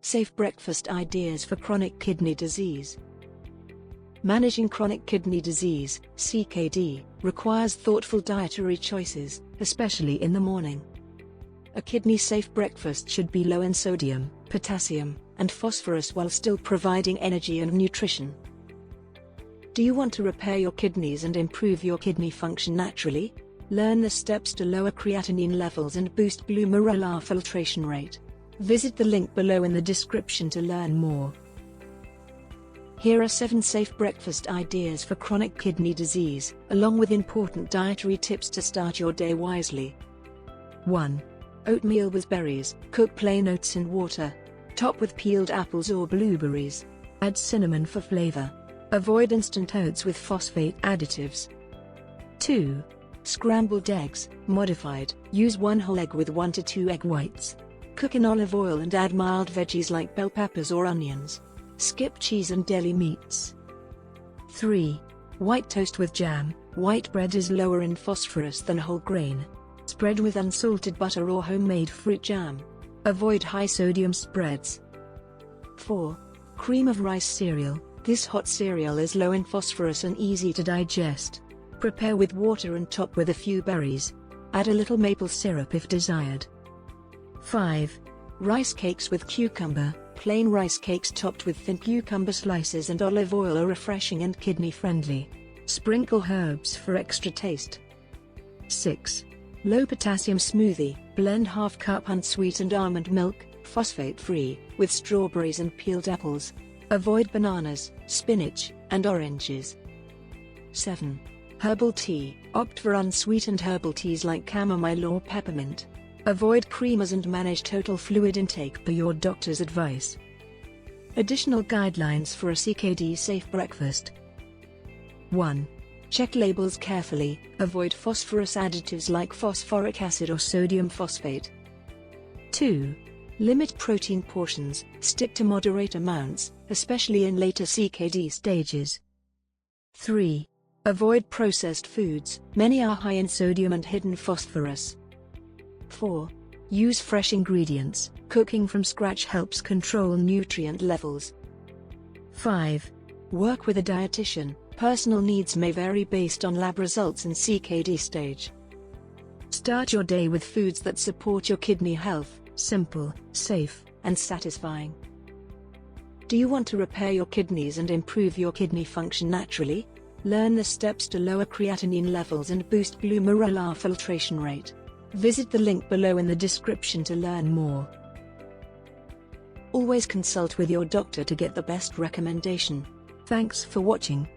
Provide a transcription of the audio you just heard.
Safe breakfast ideas for chronic kidney disease. Managing chronic kidney disease, CKD, requires thoughtful dietary choices, especially in the morning. A kidney-safe breakfast should be low in sodium, potassium, and phosphorus while still providing energy and nutrition. Do you want to repair your kidneys and improve your kidney function naturally? Learn the steps to lower creatinine levels and boost glomerular filtration rate. Visit the link below in the description to learn more. Here are 7 safe breakfast ideas for chronic kidney disease, along with important dietary tips to start your day wisely. 1. Oatmeal with berries. Cook plain oats in water. Top with peeled apples or blueberries. Add cinnamon for flavor. Avoid instant oats with phosphate additives. 2. Scrambled eggs, modified. Use 1 whole egg with 1 to 2 egg whites. Cook in olive oil and add mild veggies like bell peppers or onions. Skip cheese and deli meats. 3. White toast with jam. White bread is lower in phosphorus than whole grain. Spread with unsalted butter or homemade fruit jam. Avoid high-sodium spreads. 4. Cream of rice cereal. This hot cereal is low in phosphorus and easy to digest. Prepare with water and top with a few berries. Add a little maple syrup if desired. 5. Rice cakes with cucumber. Plain rice cakes topped with thin cucumber slices and olive oil are refreshing and kidney-friendly. Sprinkle herbs for extra taste. 6. Low potassium smoothie. Blend ½ cup unsweetened almond milk, phosphate-free, with strawberries and peeled apples. Avoid bananas, spinach, and oranges. 7. Herbal tea. Opt for unsweetened herbal teas like chamomile or peppermint. Avoid creamers and manage total fluid intake per your doctor's advice. Additional guidelines for a CKD-safe breakfast. 1. Check labels carefully. Avoid phosphorus additives like phosphoric acid or sodium phosphate. 2. Limit protein portions. Stick to moderate amounts, especially in later CKD stages. 3. Avoid processed foods. Many are high in sodium and hidden phosphorus. 4. Use fresh ingredients. Cooking from scratch helps control nutrient levels. 5. Work with a dietitian. Personal needs may vary based on lab results and CKD stage. Start your day with foods that support your kidney health. Simple, safe, and satisfying. Do you want to repair your kidneys and improve your kidney function naturally? Learn the steps to lower creatinine levels and boost glomerular filtration rate. Visit the link below in the description to learn more. Always consult with your doctor to get the best recommendation. Thanks for watching.